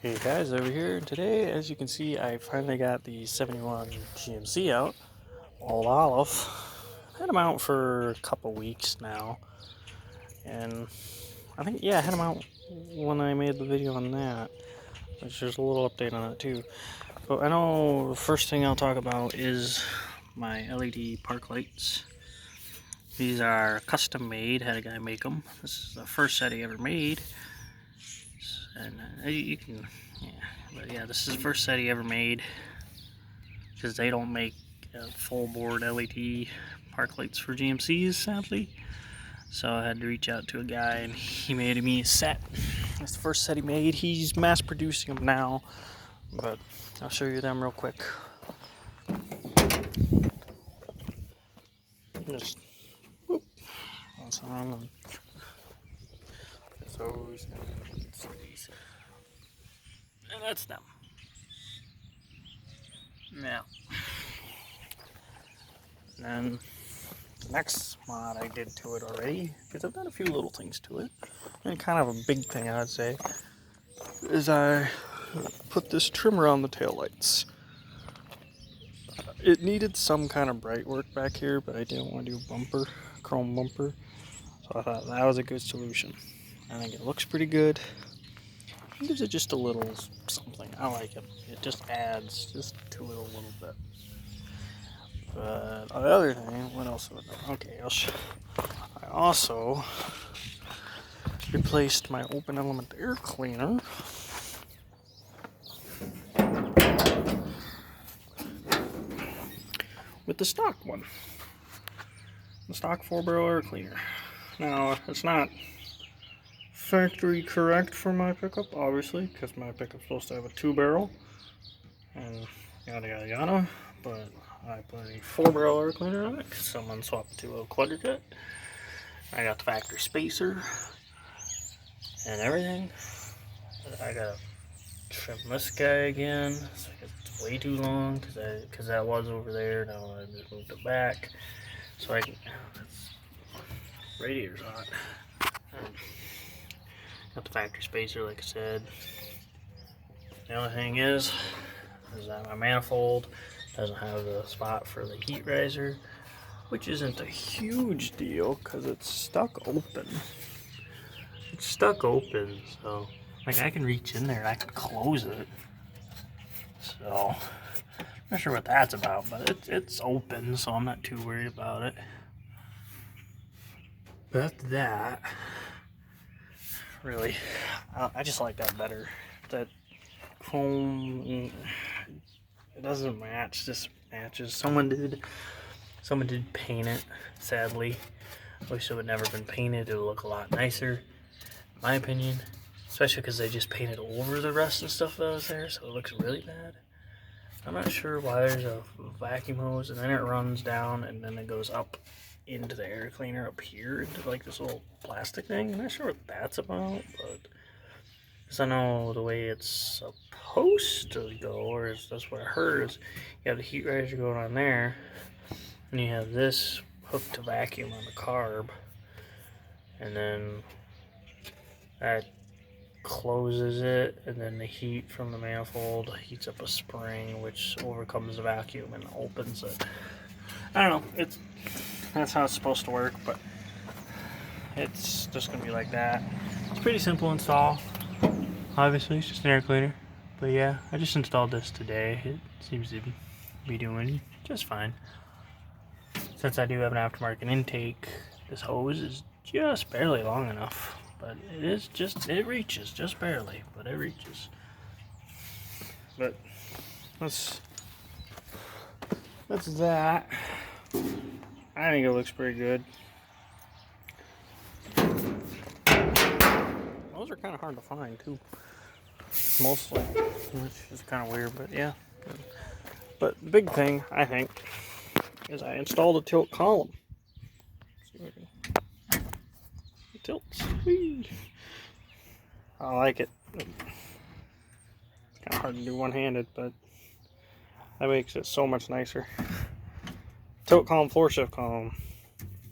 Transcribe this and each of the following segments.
Hey guys, over here. Today, as you can see, I finally got the 71 GMC out, all olive. Had them out for a couple weeks now, and I think, yeah, I had them out when I made the video on that, which there's a little update on that too. But I know the first thing I'll talk about is my LED park lights. These are custom made, had a guy make them. This is the first set he ever made, and you can, yeah. But yeah, this is the first set he ever made because they don't make full board LED park lights for GMCs, sadly. So I had to reach out to a guy and he made me a set. That's the first set he made. He's mass producing them now, but I'll show you them real quick. Just whoop, that's on those and these, and that's them. Now, and the next mod I did to it already, because I've done a few little things to it, and kind of a big thing I would say, is I put this trimmer on the taillights. It needed some kind of bright work back here, but I didn't want to do bumper, chrome bumper, so I thought that was a good solution. I think it looks pretty good. It gives it just a little something. I like it. It just adds just to it a little bit. But the other thing, what else have I done? Okay, I also replaced my open element air cleaner with the stock one. The stock 4-barrel air cleaner. Now, it's not factory correct for my pickup, obviously, because my pickup's supposed to have a 2-barrel and yada yada yada, but I put a 4-barrel air cleaner on it because someone swapped to a clutter jet. I got the factory spacer and everything. I gotta trim this guy again. It's way too long because that was over there. Now I just moved it back so I can. Radiator's hot. Got the factory spacer, like I said. The only thing is that my manifold doesn't have the spot for the heat riser, which isn't a huge deal because it's stuck open. It's stuck open, so like I can reach in there and I can close it. So I'm not sure what that's about, but it's open, so I'm not too worried about it. But that really, I just like that better. That chrome, it doesn't match. This matches. Someone did paint it. Sadly, wish it would never been painted. It would look a lot nicer, in my opinion. Especially because they just painted over the rust and stuff that was there, so it looks really bad. I'm not sure why there's a vacuum hose and then it runs down and then it goes up into the air cleaner up here into like this little plastic thing. I'm not sure what that's about, but because I know the way it's supposed to go, or that's what I heard, is you have the heat riser going on there and you have this hooked to vacuum on the carb, and then that closes it, and then the heat from the manifold heats up a spring which overcomes the vacuum and opens it. I don't know, that's how it's supposed to work, but it's just gonna be like that. It's pretty simple install. Obviously it's just an air cleaner, but yeah, I just installed this today. It seems to be doing just fine. Since I do have an aftermarket intake, this hose is just barely long enough, but it reaches just barely, but it reaches. But that's that. I think it looks pretty good. Those are kind of hard to find too, mostly, which is kind of weird, but yeah. But the big thing, I think, is I installed a tilt column. It tilts. Whee. I like it. It's kind of hard to do one-handed, but that makes it so much nicer. Tilt column, floor shift column.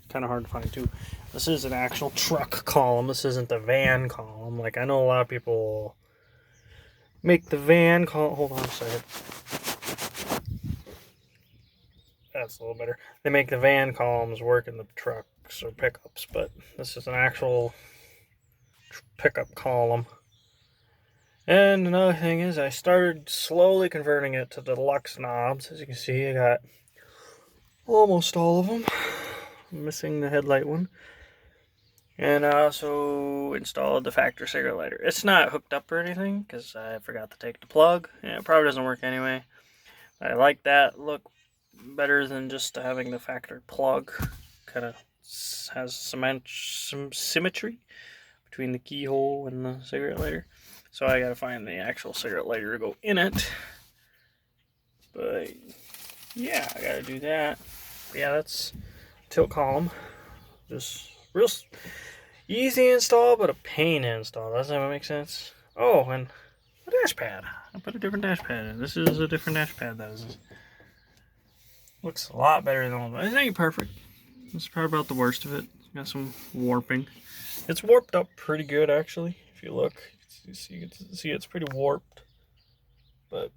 Kind of hard to find too. This is an actual truck column. This isn't the van column. Like, I know a lot of people make the van call. Hold on a second. That's a little better. They make the van columns work in the trucks or pickups, but this is an actual pickup column. And another thing is I started slowly converting it to deluxe knobs. As you can see, I got almost all of them. I'm missing the headlight one. And I also installed the factory cigarette lighter. It's not hooked up or anything because I forgot to take the plug. And it probably doesn't work anyway. I like that look better than just having the factory plug. Kind of has some symmetry between the keyhole and the cigarette lighter. So I gotta find the actual cigarette lighter to go in it. But yeah, I gotta do that. But yeah, that's tilt column. Just real easy install, but a pain to install. Does that make sense? Oh, and a dash pad. I put a different dash pad in. This is a different dash pad that is. Looks a lot better than one. It ain't perfect. It's probably about the worst of it. Got some warping. It's warped up pretty good actually. If you look. You can see it's pretty warped, but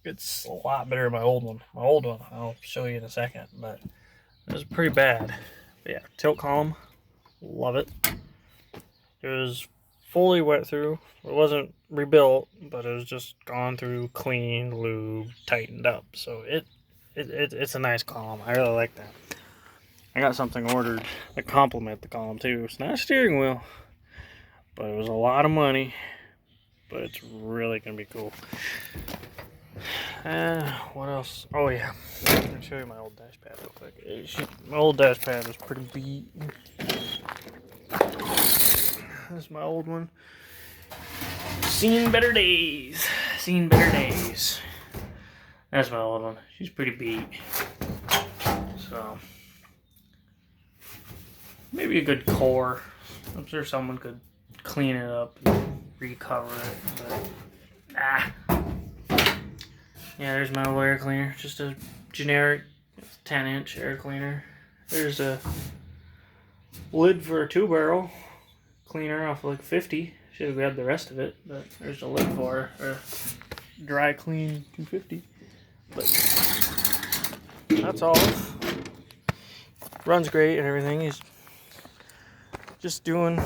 it's a lot better than my old one. My old one, I'll show you in a second, but it was pretty bad. But yeah, tilt column, love it. It was fully wet through. It wasn't rebuilt, but it was just gone through, cleaned, lubed, tightened up. So it's a nice column. I really like that. I got something ordered to complement the column too. It's not a steering wheel, but it was a lot of money. But it's really gonna be cool. What else? Oh yeah, let me show you my old dash pad real quick. My old dash pad was pretty beat. This is my old one. Seen better days. Seen better days. That's my old one. She's pretty beat. So maybe a good core. I'm sure someone could clean it up and recover it, but yeah, there's my old air cleaner. Just a generic 10-inch air cleaner. There's a lid for a 2-barrel cleaner off like 50. Should have grabbed the rest of it, but there's a lid for a dry clean 250. But that's all. Runs great and everything. He's just doing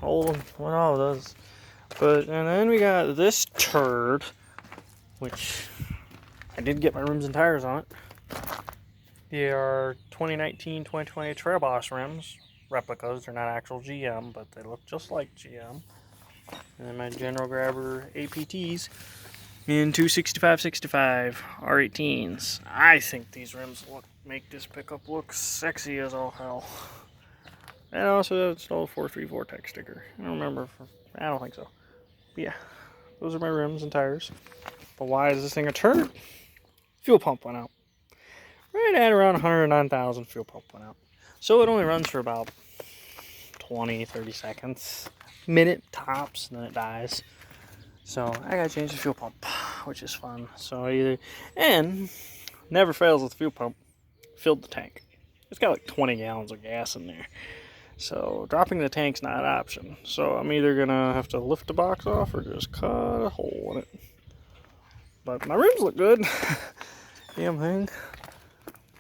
what all does. But and then we got this turd, which I did get my rims and tires on it. They are 2019-2020 Trail Boss rims, replicas. They're not actual GM, but they look just like GM. And then my General Grabber APTs in 265/65 R18s. I think these rims make this pickup look sexy as all hell. And I also installed a 434 tech sticker. I don't remember. I don't think so. But yeah, those are my rims and tires. But why is this thing a turd? Fuel pump went out. Right at around 109,000, fuel pump went out. So it only runs for about 20-30 seconds. Minute tops, and then it dies. So I gotta change the fuel pump, which is fun. So and never fails with the fuel pump, filled the tank. It's got like 20 gallons of gas in there. So dropping the tank's not an option. So I'm either gonna have to lift the box off or just cut a hole in it. But my rims look good. Damn thing.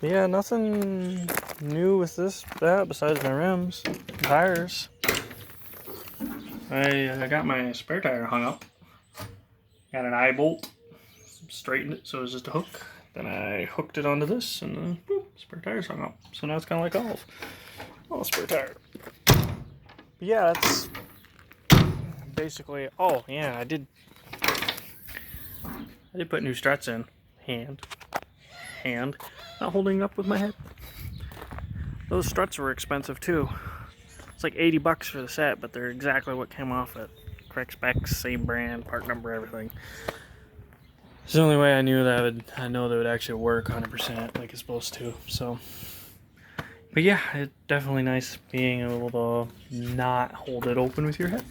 But yeah, nothing new with that besides my rims, tires. I got my spare tire hung up. Got an eye bolt, straightened it so it was just a hook. Then I hooked it onto this, and the spare tire's hung up. So now it's kind of like all spare tire. But yeah, that's basically. Oh yeah, I did put new struts in. Hand, not holding up with my head. Those struts were expensive too. It's like $80 for the set, but they're exactly what came off it. Correct specs, same brand, part number, everything. It's the only way I knew that I know that it would actually work 100% like it's supposed to. So, but yeah, it's definitely nice being able to not hold it open with your head.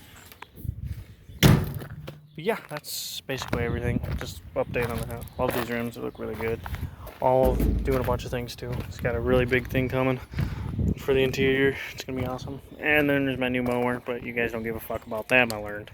But yeah, that's basically everything. Just update on that. Love these rims; they look really good. All doing a bunch of things too. It's got a really big thing coming for the interior. It's gonna be awesome. And then there's my new mower, but you guys don't give a fuck about that, I learned.